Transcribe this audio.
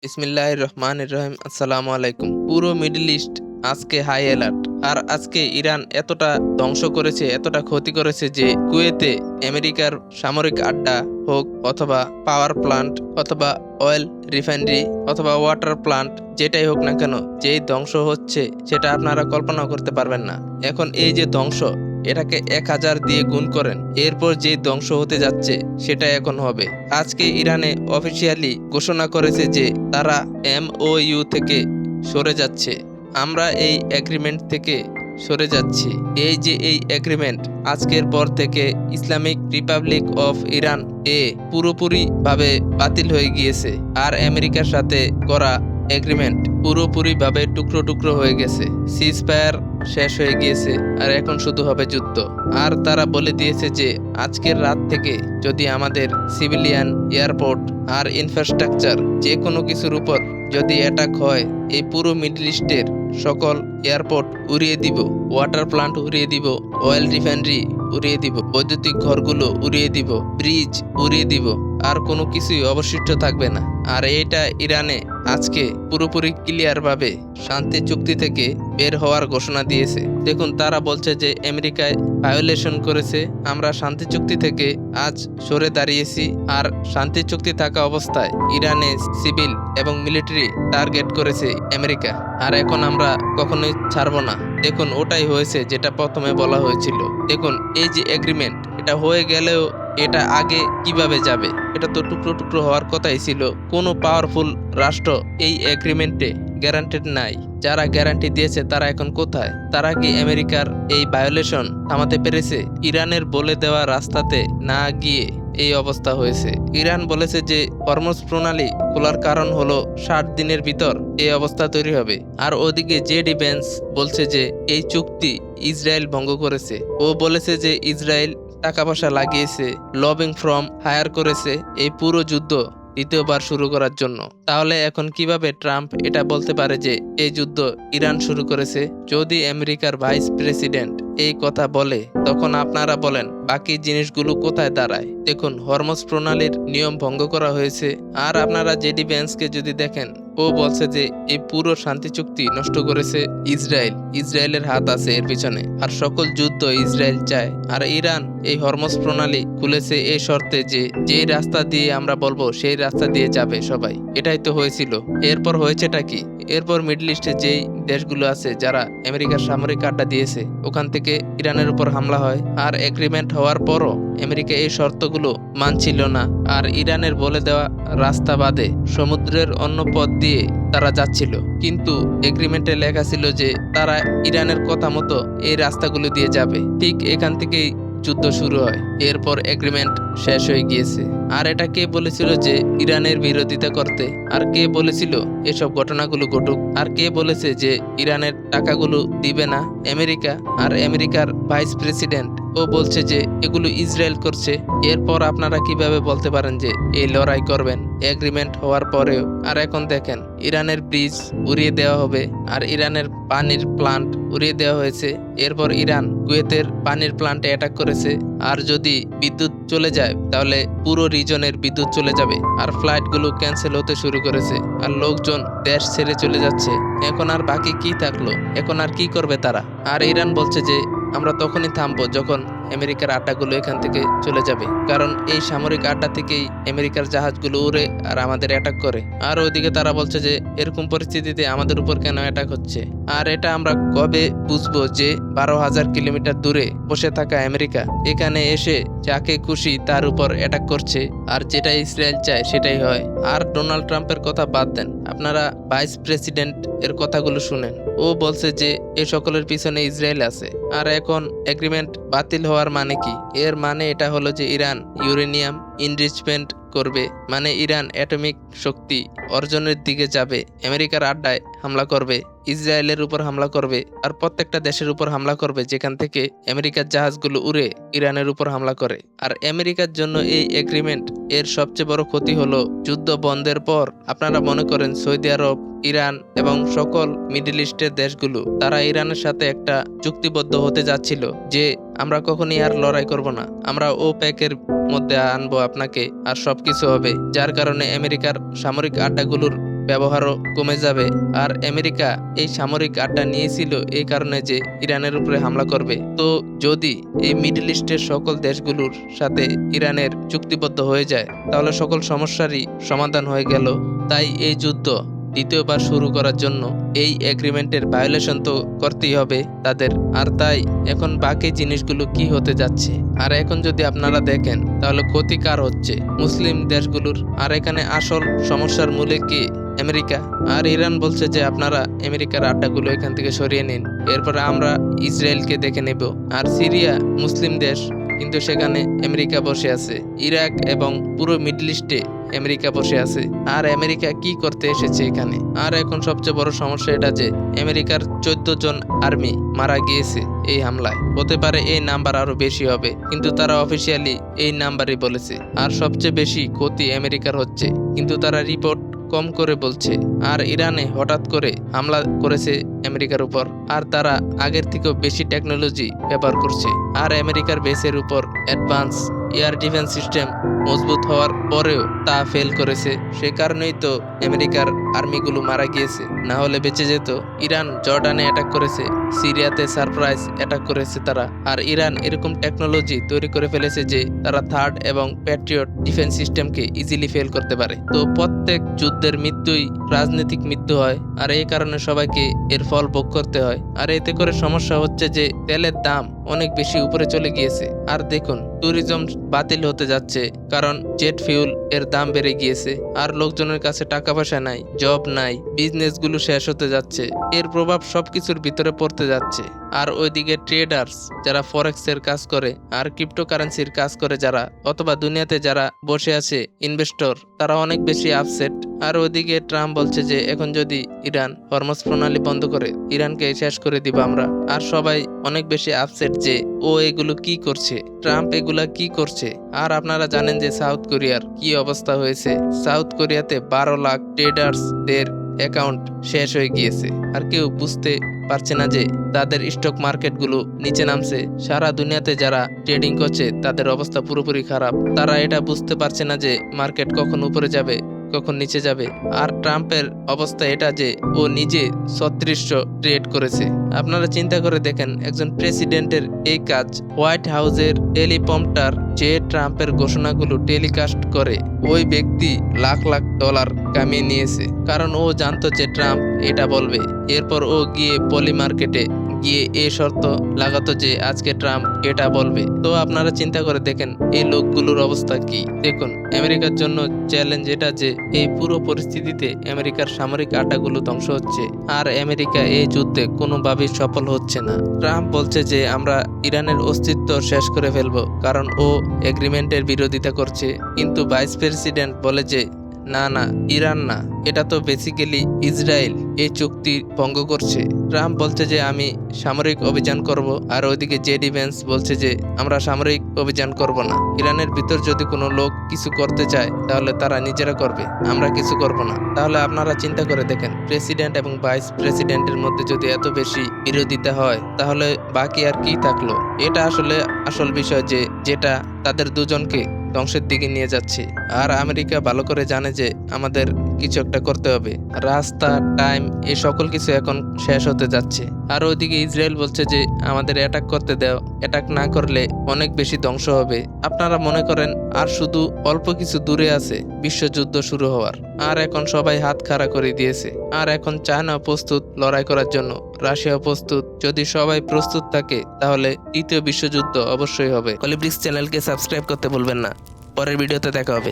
বিসমিল্লাহির রহমানির রহিম। আসসালামু আলাইকুম। পুরো মিডল ইস্ট আজকে হাই অ্যালার্ট। আর আজকে ইরান এতটা ধ্বংস করেছে, এতটা ক্ষতি করেছে যে কুয়েতে আমেরিকার সামরিক আড্ডা হোক অথবা পাওয়ার প্লান্ট অথবা অয়েল রিফাইনারি অথবা ওয়াটার প্লান্ট, যেটাই হোক না কেন, যেই ধ্বংস হচ্ছে সেটা আপনারা কল্পনাও করতে পারবেন না। এখন এই যে ধ্বংস, এটাকে 1000 দিয়ে গুণ করেন, এরপর যে ধ্বংস হতে যাচ্ছে সেটা এখন হবে। আজকে ইরানে অফিসিয়ালি ঘোষণা করেছে যে তারা MOU থেকে সরে যাচ্ছে। আমরা এই এগ্রিমেন্ট থেকে সরে যাচ্ছি। এই এগ্রিমেন্ট আজকের পর থেকে ইসলামিক রিপাবলিক অফ ইরান পুরোপুরি ভাবে বাতিল হয়ে গিয়েছে। আর আমেরিকার সাথে করা এগ্রিমেন্ট পুরোপুরি ভাবে টুকরো টুকরো হয়ে গেছে। সিজফায়ার শেষ হয়ে গিয়েছে, আর এখন শুধু হবে যুদ্ধ। আর তারা বলে দিয়েছে যে আজকের রাত থেকে যদি আমাদের সিভিলিয়ান, এয়ারপোর্ট আর ইনফ্রাস্ট্রাকচার যে কোনো কিছুর উপর যদি অ্যাটাক হয়, এই পুরো মিডল ইস্টের সকল এয়ারপোর্ট উড়িয়ে দিব, ওয়াটার প্লান্ট উড়িয়ে দিব, অয়েল রিফাইনারি উড়িয়ে দিব, বৈদ্যুতিক ঘরগুলো উড়িয়ে দিব, ব্রিজ উড়িয়ে দিব, আর কোনো কিছুই অবশিষ্ট থাকবে না। আর এটা ইরানে আজকে পুরোপুরি ক্লিয়ার ভাবে শান্তি চুক্তি থেকে বের হওয়ার ঘোষণা দিয়েছে। দেখুন, তারা বলছে যে আমেরিকায় ভায়োলেশন করেছে, আমরা শান্তি চুক্তি থেকে আজ সরে দাঁড়িয়েছি। আর শান্তি চুক্তি থাকা অবস্থায় ইরানে সিভিল এবং মিলিটারি টার্গেট করেছে আমেরিকা, আর এখন আমরা কখনোই ছাড়বো না। দেখুন, ওটাই হয়েছে যেটা প্রথমে বলা হয়েছিল। দেখুন, এই যে এগ্রিমেন্ট, এটা হয়ে গেলেও এটা আগে কিভাবে যাবে? এটা তো টুকরো টুকরো হওয়ার কথাই ছিল। কোনো পাওয়ারফুল রাষ্ট্র এই এগ্রিমেন্টে গ্যারান্টেড নাই। যারা গ্যারান্টি দিয়েছে তারা এখন কোথায়? তারা কি আমেরিকার এই ভায়োলেশন থামাতে পেরেছে? ইরানের বলে দেওয়া রাস্তাতে না গিয়ে এই অবস্থা হয়েছে। ইরান বলেছে যে হরমুজ প্রণালী খোলার কারণ হলো 60 দিনের ভিতর এই অবস্থা তৈরি হবে। আর ওদিকে জেডি ভ্যান্স বলছে যে এই চুক্তি ইসরায়েল ভঙ্গ করেছে। ও বলেছে যে ইসরায়েল টাকা পয়সা লাগিয়েছে, লবিং ফর্ম হায়ার করেছে এই পুরো যুদ্ধ দ্বিতীয়বার শুরু করার জন্য। তাহলে এখন কিভাবে ট্রাম্প এটা বলতে পারে যে এই যুদ্ধ ইরান শুরু করেছে? যদি আমেরিকার ভাইস প্রেসিডেন্ট এই কথা বলে, তখন আপনারা বলেন বাকি জিনিসগুলো কোথায় দাঁড়ায়? দেখুন, হরমুজ প্রণালীর নিয়ম ভঙ্গ করা হয়েছে। আর আপনারা জেডি ভ্যান্সকে যদি দেখেন, ও বলছে যে এই পুরো শান্তি চুক্তি নষ্ট করেছে ইসরায়েল। ইসরায়েলের হাত আছে এর পিছনে, আর সকল যুদ্ধ ইসরায়েল চায়। আর ইরান এই হরমুজ প্রণালী খুলেছে এই শর্তে যে যেই রাস্তা দিয়ে আমরা বলবো সেই রাস্তা দিয়ে যাবে সবাই। এটাই তো হয়েছিল। এরপর হয়েছেটা কি? এরপর মিডল ইস্টে যেই দেশগুলো আছে যারা আমেরিকার সামরিক আড্ডা দিয়েছে, ওখান থেকে ইরানের উপর হামলা হয়। আর এগ্রিমেন্ট হওয়ার পরও আমেরিকা এই শর্তগুলো মানছিল না। আর ইরানের বলে দেওয়া রাস্তা বাদে সমুদ্রের অন্য পথ দিয়ে তারা যাচ্ছিল, কিন্তু এগ্রিমেন্টে লেখা ছিল যে তারা ইরানের কথা মতো এই রাস্তাগুলো দিয়ে যাবে। ঠিক এখান থেকেই যুদ্ধ শুরু হয়। এরপর এগ্রিমেন্ট শেষ হয়ে গিয়েছে। আর এটা কে বলেছিল যে ইরানের বিরোধিতা করতে? আর কে বলেছিল এসব ঘটনাগুলো ঘটুক? আর কে বলেছে যে ইরানের টাকাগুলো দিবে না আমেরিকা? আর আমেরিকার ভাইস প্রেসিডেন্ট ও বলছে যে এগুলো ইসরায়েল করছে। এরপর আপনারা কিভাবে বলতে পারেন যে এই লড়াই করবেন এগ্রিমেন্ট হওয়ার পরেও? আর এখন দেখেন, ইরানের ব্রিজ উড়িয়ে দেওয়া হবে, আর ইরানের পানির প্লান্ট উড়িয়ে দেওয়া হয়েছে। এরপর ইরান কুয়েতের পানির প্লান্টে অ্যাটাক করেছে। আর যদি বিদ্যুৎ চলে যায় তাহলে পুরো রিজনের বিদ্যুৎ চলে যাবে। আর ফ্লাইটগুলো ক্যান্সেল হতে শুরু করেছে, আর লোকজন দেশ ছেড়ে চলে যাচ্ছে। এখন আর বাকি কি থাকলো? এখন আর কি করবে তারা? আর ইরান বলছে যে আমরা তখনই থামবো যখন আমেরিকার আড্ডাগুলো এখান থেকে চলে যাবে, কারণ এই সামরিক আড্ডা থেকেই আমেরিকার জাহাজগুলো উড়ে আর আমাদের অ্যাটাক করে। আর ওইদিকে তারা বলছে যে এরকম পরিস্থিতিতে আমাদের উপর কেন অ্যাটাক হচ্ছে? আর এটা আমরা কবে বুঝবো যে 12,000 কিলোমিটার দূরে বসে থাকা আমেরিকা এখানে এসে যাকে খুশি তার উপর অ্যাটাক করছে, আর যেটা ইসরায়েল চায় সেটাই হয়? আর ডোনাল্ড ট্রাম্পের কথা বাদ দেন, আপনারা ভাইস প্রেসিডেন্ট এর কথাগুলো শুনেন। ও বলছে যে এই সকলের পিছনে ইসরায়েল আছে। আর এখন এগ্রিমেন্ট বাতিল হওয়ার মানে কি? এর মানে এটা হলো যে ইরান ইউরেনিয়াম ইনরিচমেন্ট করবে, মানে ইরান অ্যাটমিক শক্তি অর্জনের দিকে যাবে। আমেরিকার আড্ডায় হামলা করবে, ইসরায়েলের উপর হামলা করবে, আর প্রত্যেকটা দেশের উপর হামলা করবে যেখান থেকে আমেরিকার জাহাজগুলো উড়ে ইরানের উপর হামলা করে। আর আমেরিকার জন্য এই এগ্রিমেন্ট এর সবচেয়ে বড় ক্ষতি হলো যুদ্ধ বন্ধের পর আপনারা মনে করেন সৌদি আরব, ইরান এবং সকল মিডল ইস্টের দেশগুলো তারা ইরানের সাথে একটা চুক্তিবদ্ধ হতে যাচ্ছিল যে আমরা কখনই আর লড়াই করব না, আমরা ওপেকের মধ্যে আনবো আপনাকে, আর সবকিছু হবে। যার কারণে আমেরিকার সামরিক আড্ডাগুলোর ব্যবহারও কমে যাবে। আর আমেরিকা এই সামরিক আড্ডা নিয়েছিল এই কারণে যে ইরানের উপরে হামলা করবে। তো যদি এই মিডল ইস্টের সকল দেশগুলোর সাথে ইরানের চুক্তিবদ্ধ হয়ে যায় তাহলে সকল সমস্যারই সমাধান হয়ে গেল। তাই এই যুদ্ধ দ্বিতীয়বার শুরু করার জন্য এই এগ্রিমেন্টের ভায়োলেশন তো করতেই হবে তাদের। আর তাই এখন বাকি জিনিসগুলো কি হতে যাচ্ছে, আর এখন যদি আপনারা দেখেন তাহলে ক্ষতি কার হচ্ছে? মুসলিম দেশগুলোর। আর এখানে আসল সমস্যার মূলে কি? আমেরিকা। আর ইরান বলছে যে আপনারা আমেরিকার আড্ডাগুলো এখান থেকে সরিয়ে নিন, এরপরে আমরা ইসরায়েলকে দেখে নেব। আর সিরিয়া মুসলিম দেশ, কিন্তু সেখানে আমেরিকা বসে আছে। ইরাক এবং পুরো মিডল ইস্টে আমেরিকা বসে আছে। আর আমেরিকা কি করতে এসেছে এখানে? আর এখন সবচেয়ে বড় সমস্যা এটা যে আমেরিকার 14 জন আর্মি মারা গিয়েছে এই হামলায়। হতে পারে এই নাম্বার আরো বেশি হবে, কিন্তু তারা অফিসিয়ালি এই নাম্বারই বলেছে। আর সবচেয়ে বেশি ক্ষতি আমেরিকার হচ্ছে, কিন্তু তারা রিপোর্ট কম করে বলছে। আর ইরানে হঠাৎ করে হামলা করেছে আমেরিকার উপর, আর তারা আগের থেকেও বেশি টেকনোলজি ব্যবহার করছে। আর আমেরিকার বেসের উপর অ্যাডভান্স এয়ার ডিফেন্স সিস্টেম মজবুত হওয়ার পরেও তা ফেল করেছে। সে কারণেই তো আমেরিকার আর্মিগুলো মারা গিয়েছে, না হলে বেঁচে যেত। ইরান জর্ডানে অ্যাটাক করেছে, সিরিয়াতে সারপ্রাইজ অ্যাটাক করেছে তারা। আর ইরান এরকম টেকনোলজি তৈরি করে ফেলেছে যে তারা থার্ড এবং প্যাট্রিয়ট ডিফেন্স সিস্টেমকে ইজিলি ফেল করতে পারে। তো প্রত্যেক যুদ্ধের মৃত্যুই রাজনৈতিক মৃত্যু হয়, আর এই কারণে সবাইকে এর ফল ভোগ করতে হয়। আর এতে করে সমস্যা হচ্ছে যে তেলের দাম অনেক বেশি উপরে চলে গিয়েছে। আর দেখুন ট্যুরিজম বাতিল হতে যাচ্ছে, কারণ জেট ফিউল এর দাম বেড়ে গিয়েছে। আর লোকজনের কাছে টাকা পয়সা নাই, জব নাই, বিজনেস গুলো শেষ হতে যাচ্ছে। এর প্রভাব সবকিছুর ভিতরে পড়তে যাচ্ছে। আর ওইদিকে ট্রেডার্স যারা ফরেক্স এর কাজ করে আর ক্রিপ্টোকারেন্সির কাজ করে যারা, অথবা দুনিয়াতে যারা বসে আছে ইনভেস্টর, তারা অনেক বেশি আপসেট। আর ওইদিকে ট্রাম্প বলছে যে এখন যদি ইরান হরমুজ প্রণালী বন্ধ করে ইরানকে শেষ করে দিব আমরা। আর সবাই অনেক বেশি আপসেট যে ও এগুলো কি করছে, ট্রাম্প এগুলা কি করছে। আর আপনারা জানেন যে সাউথ কোরিয়ার কি অবস্থা হয়েছে। সাউথ কোরিয়াতে 12 লাখ ট্রেডার্সদের অ্যাকাউন্ট শেষ হয়ে গিয়েছে। আর কেউ বুঝতে পারছে না যে তাদের স্টক মার্কেটগুলো নিচে নামছে। সারা দুনিয়াতে যারা ট্রেডিং করছে তাদের অবস্থা পুরোপুরি খারাপ। তারা এটা বুঝতে পারছে না যে মার্কেট কখন উপরে যাবে কখন নিচে যাবে। আর ট্রাম্পের অবস্থা এটা যে ও নিজে 3600 ট্রেড করেছে। আপনারা চিন্তা করে দেখেন, একজন প্রেসিডেন্টের এই কাজ। হোয়াইট হাউসের টেলিপ্রম্পটার যে ট্রাম্পের ঘোষণাগুলো টেলিকাস্ট করে, ওই ব্যক্তি লাখ লাখ ডলার কামিয়ে নিয়েছে, কারণ ও জানতো যে ট্রাম্প এটা বলবে। এরপর ও গিয়ে পলি মার্কেটে গিয়ে এই শর্ত লাগাতো যে আজকে ট্রাম্প এটা বলবে। তো আপনারা চিন্তা করে দেখেন এই লোকগুলোর অবস্থা কি। দেখুন আমেরিকার জন্য চ্যালেঞ্জ এটা যে এই পুরো পরিস্থিতিতে আমেরিকার সামরিক আড্ডাগুলো ধ্বংস হচ্ছে, আর আমেরিকা এই যুদ্ধে কোনোভাবেই সফল হচ্ছে না। ট্রাম্প বলছে যে আমরা ইরানের অস্তিত্ব শেষ করে ফেলবো, কারণ ও এগ্রিমেন্টের বিরোধিতা করছে। কিন্তু ভাইস প্রেসিডেন্ট বলে যে না না, ইরান না, এটা তো বেসিক্যালি ইসরায়েল এই চুক্তি ভঙ্গ করছে। ট্রাম্প বলছে যে আমি সামরিক অভিযান করব, আর ওইদিকে জেডি ভেন্স বলছে যে আমরা সামরিক অভিযান করব না। ইরানের ভিতর যদি কোনো লোক কিছু করতে চায় তাহলে তারা নিজেরা করবে, আমরা কিছু করব না। তাহলে আপনারা চিন্তা করে দেখেন, প্রেসিডেন্ট এবং ভাইস প্রেসিডেন্টের মধ্যে যদি এত বেশি বিরোধিতা হয় তাহলে বাকি আর কি থাকলো? এটা আসলে আসল বিষয় যে যেটা তাদের দুজনকে ধ্বংসের দিকে নিয়ে যাচ্ছে। আর আমেরিকা ভালো করে জানে যে আমাদের কিছু একটা করতে হবে। রাস্তা, টাইম, এই সকল কিছু এখন শেষ হতে যাচ্ছে। আর ওইদিকে ইসরায়েল বলছে যে আমাদের অ্যাটাক করতে দাও, অ্যাটাক না করলে অনেক বেশি ধ্বংস হবে। আপনারা মনে করেন আর শুধু অল্প কিছু দূরে আছে বিশ্বযুদ্ধ শুরু হওয়ার, আর এখন সবাই হাত খাড়া করে দিয়েছে। আর এখন চায়না প্রস্তুত লড়াই করার জন্য, রাশিয়া প্রস্তুত। যদি সবাই প্রস্তুত থাকে তাহলে তৃতীয় বিশ্বযুদ্ধ অবশ্যই হবে। কলিব্রিক্স চ্যানেলকে সাবস্ক্রাইব করতে ভুলবেন না। পরের ভিডিওতে দেখা হবে।